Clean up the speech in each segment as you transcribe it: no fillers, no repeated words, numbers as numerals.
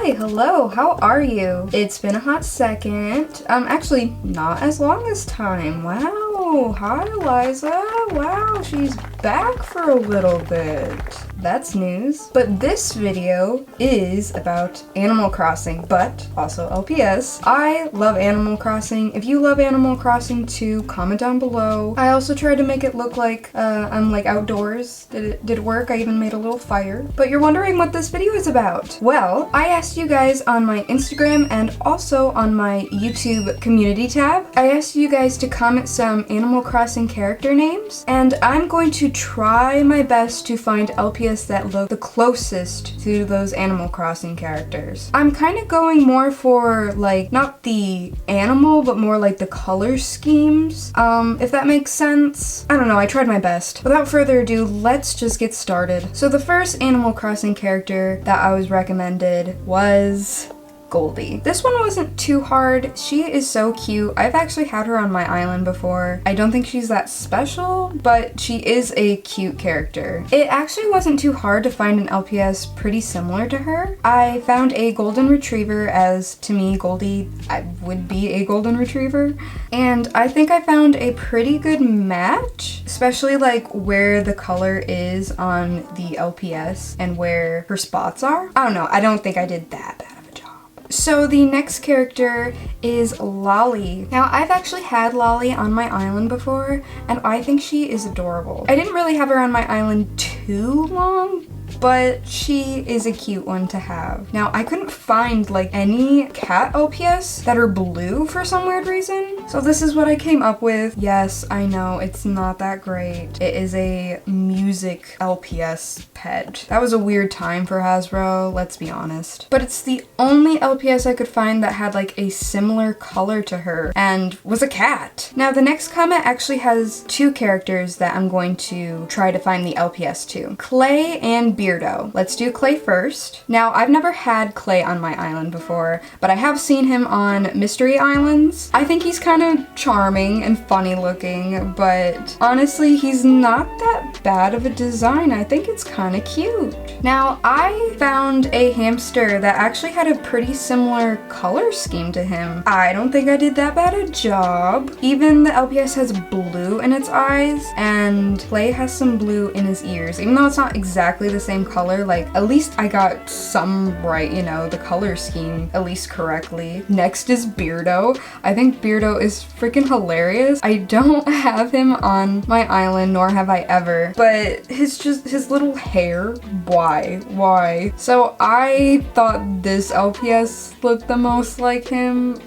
Hi, hello, how are you? It's been a hot second. Actually, not as long as time. Wow, hi Eliza. Wow, she's back for a little bit. That's news. But this video is about Animal Crossing, but also LPS. I love Animal Crossing. If you love Animal Crossing too, comment down below. I also tried to make it look like I'm like outdoors. Did it work? I even made a little fire. But you're wondering what this video is about. Well, I asked you guys on my Instagram and also on my YouTube community tab. I asked you guys to comment some Animal Crossing character names, and I'm going to try my best to find LPS that look the closest to those Animal Crossing characters. I'm kind of going more for like, not the animal, but more like the color schemes, if that makes sense. I don't know, I tried my best. Without further ado, let's just get started. So the first Animal Crossing character that I was recommended was Goldie. This one wasn't too hard. She is so cute. I've actually had her on my island before. I don't think she's that special, but she is a cute character. It actually wasn't too hard to find an LPS pretty similar to her. I found a golden retriever, as to me, Goldie would be a golden retriever. And I think I found a pretty good match, especially like where the color is on the LPS and where her spots are. I don't know. I don't think I did that bad. So the next character is Lolly. Now I've actually had Lolly on my island before, and I think she is adorable. I didn't really have her on my island too long, but she is a cute one to have. Now I couldn't find like any cat LPS that are blue for some weird reason. So this is what I came up with. Yes, I know it's not that great. It is a music LPS pet. That was a weird time for Hasbro, let's be honest. But it's the only LPS I could find that had like a similar color to her and was a cat. Now the next comment actually has two characters that I'm going to try to find the LPS to. Clay and Beardo. Let's do Clay first. Now, I've never had Clay on my island before, but I have seen him on Mystery Islands. I think he's kind of charming and funny looking, but honestly, he's not that bad of a design. I think it's kind of cute. Now, I found a hamster that actually had a pretty similar color scheme to him. I don't think I did that bad a job. Even the LPS has blue in its eyes, and Clay has some blue in his ears, even though it's not exactly the same color. Like, at least I got some right, you know, the color scheme at least correctly. Next is Beardo. I think Beardo is freaking hilarious. I don't have him on my island, nor have I ever, but his little hair, why? So I thought this LPS looked the most like him.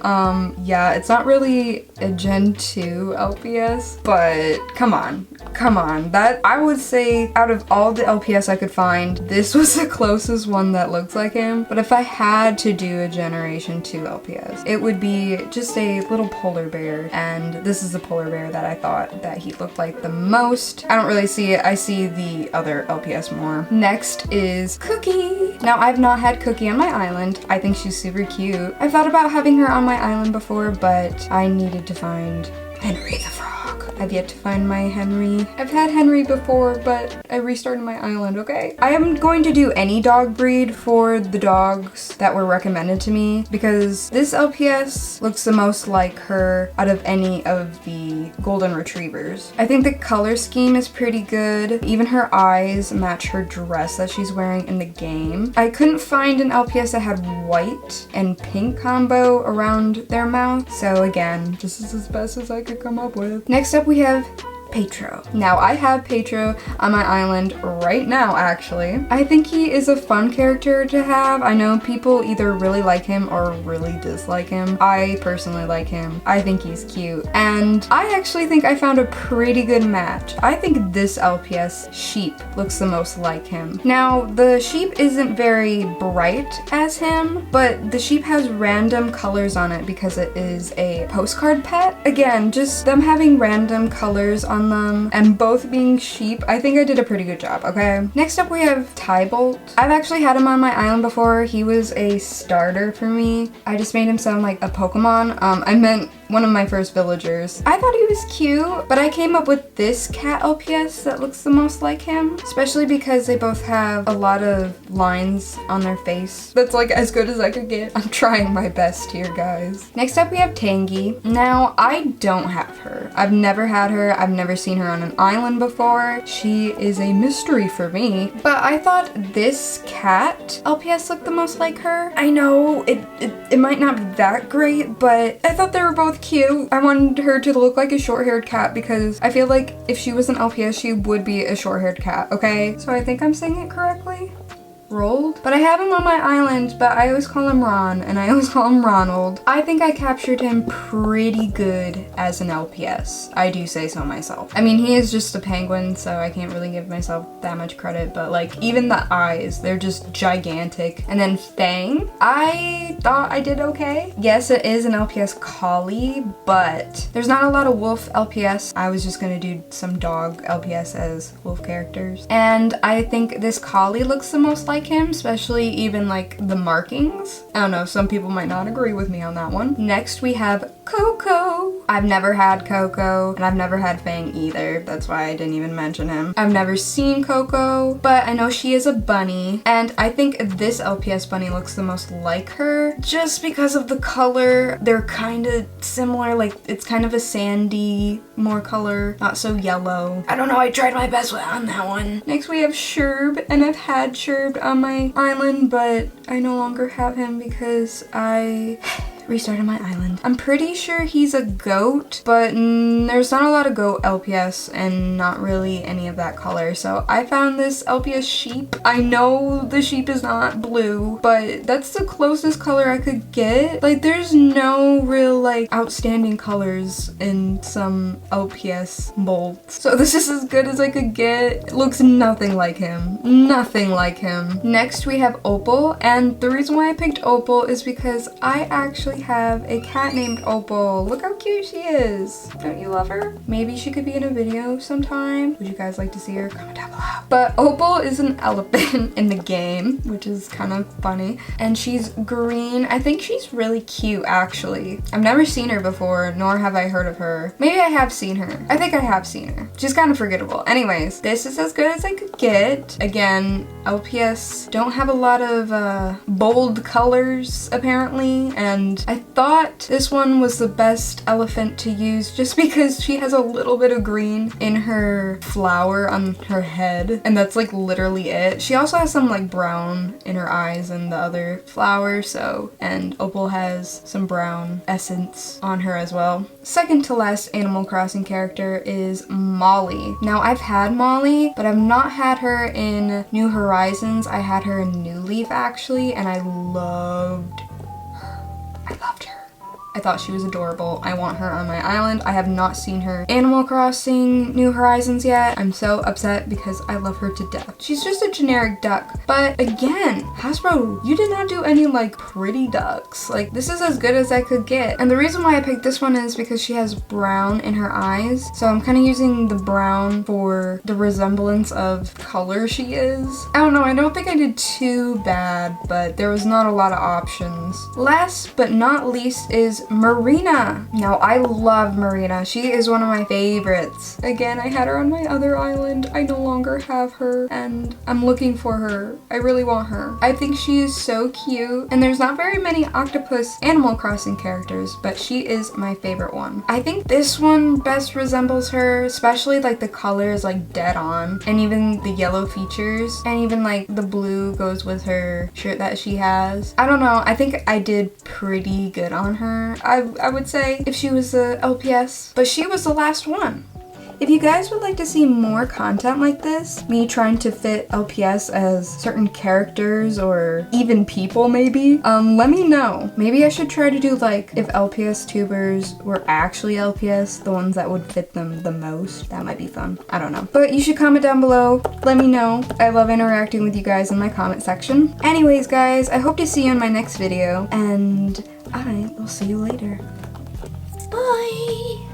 Yeah, it's not really a Gen 2 LPS, but come on. That, I would say, out of all the LPS I could find, this was the closest one that looks like him. But if I had to do a Generation 2 LPS, it would be just a little polar bear, and this is the polar bear that I thought that he looked like the most. I don't really see it. I see the other LPS more. Next is Cookie. Now, I've not had Cookie on my island. I think she's super cute. I've thought about having her on my island before, but I needed to find Henry the Frog. I've yet to find my Henry. I've had Henry before, but I restarted my island, okay? I am going to do any dog breed for the dogs that were recommended to me, because this LPS looks the most like her out of any of the golden retrievers. I think the color scheme is pretty good. Even her eyes match her dress that she's wearing in the game. I couldn't find an LPS that had white and pink combo around their mouth, so again, this is as best as I could come up with. Next up we have Petro. Now, I have Petro on my island right now, actually. I think he is a fun character to have. I know people either really like him or really dislike him. I personally like him. I think he's cute. And I actually think I found a pretty good match. I think this LPS Sheep looks the most like him. Now, the sheep isn't very bright as him, but the sheep has random colors on it because it is a postcard pet. Again, just them having random colors on them and both being sheep, I think I did a pretty good job, okay? Next up we have Tybolt. I've actually had him on my island before. He was a starter for me. I just made him sound like a Pokemon. I meant one of my first villagers. I thought he was cute, but I came up with this cat LPS that looks the most like him, especially because they both have a lot of lines on their face. That's like as good as I could get. I'm trying my best here, guys. Next up we have Tangy. Now, I don't have her. I've never had her. I've never seen her on an island before. She is a mystery for me, but I thought this cat LPS looked the most like her. I know it might not be that great, but I thought they were both cute. I wanted her to look like a short-haired cat because I feel like if she was an LPS, she would be a short-haired cat, okay? So I think I'm saying it correctly. Rolled. But I have him on my island, but I always call him Ron, and I always call him Ronald. I think I captured him pretty good as an LPS. I do say so myself. I mean, he is just a penguin, so I can't really give myself that much credit, but like, even the eyes, they're just gigantic. And then Fang, I thought I did okay. Yes, it is an LPS collie, but there's not a lot of wolf LPS. I was just gonna do some dog LPS as wolf characters. And I think this collie looks the most like him, especially even like the markings. I don't know, some people might not agree with me on that one. Next we have Coco. I've never had Coco, and I've never had Fang either. That's why I didn't even mention him. I've never seen Coco, but I know she is a bunny, and I think this LPS bunny looks the most like her just because of the color. They're kind of similar, like it's kind of a sandy, more color, not so yellow. I don't know, I tried my best on that one. Next we have Sherb, and I've had Sherb on my island, but I no longer have him because I restarted my island. I'm pretty sure he's a goat, but there's not a lot of goat LPS and not really any of that color. So I found this LPS sheep. I know the sheep is not blue, but that's the closest color I could get. Like, there's no real like outstanding colors in some LPS molds. So this is as good as I could get. It looks nothing like him. Nothing like him. Next we have Opal, and the reason why I picked Opal is because I actually have a cat named Opal. Look how cute she is. Don't you love her? Maybe she could be in a video sometime. Would you guys like to see her? Comment down below. But Opal is an elephant in the game, which is kind of funny. And she's green. I think she's really cute, actually. I've never seen her before, nor have I heard of her. Maybe I have seen her. I think I have seen her. She's kind of forgettable. Anyways, this is as good as I could get. Again, LPS don't have a lot of bold colors, apparently, and I thought this one was the best elephant to use just because she has a little bit of green in her flower on her head, and that's like literally it. She also has some like brown in her eyes and the other flower, so, and Opal has some brown essence on her as well. Second to last Animal Crossing character is Molly. Now, I've had Molly, but I've not had her in New Horizons. I had her in New Leaf actually, and I loved her. I loved her. I thought she was adorable. I want her on my island. I have not seen her Animal Crossing New Horizons yet. I'm so upset because I love her to death. She's just a generic duck. But again, Hasbro, you did not do any like pretty ducks. Like, this is as good as I could get. And the reason why I picked this one is because she has brown in her eyes. So I'm kind of using the brown for the resemblance of color she is. I don't know, I don't think I did too bad, but there was not a lot of options. Last but not least is Marina. Now, I love Marina. She is one of my favorites. Again, I had her on my other island. I no longer have her, and I'm looking for her. I really want her. I think she is so cute, and there's not very many octopus Animal Crossing characters, but she is my favorite one. I think this one best resembles her, especially like the color is like dead on, and even the yellow features, and even like the blue goes with her shirt that she has. I don't know. I think I did pretty good on her. I would say if she was a LPS, but she was the last one. If you guys would like to see more content like this, me trying to fit LPS as certain characters or even people maybe, let me know. Maybe I should try to do like if LPS tubers were actually LPS, the ones that would fit them the most. That might be fun. I don't know. But you should comment down below. Let me know. I love interacting with you guys in my comment section. Anyways, guys, I hope to see you in my next video, and I will see you later. Bye!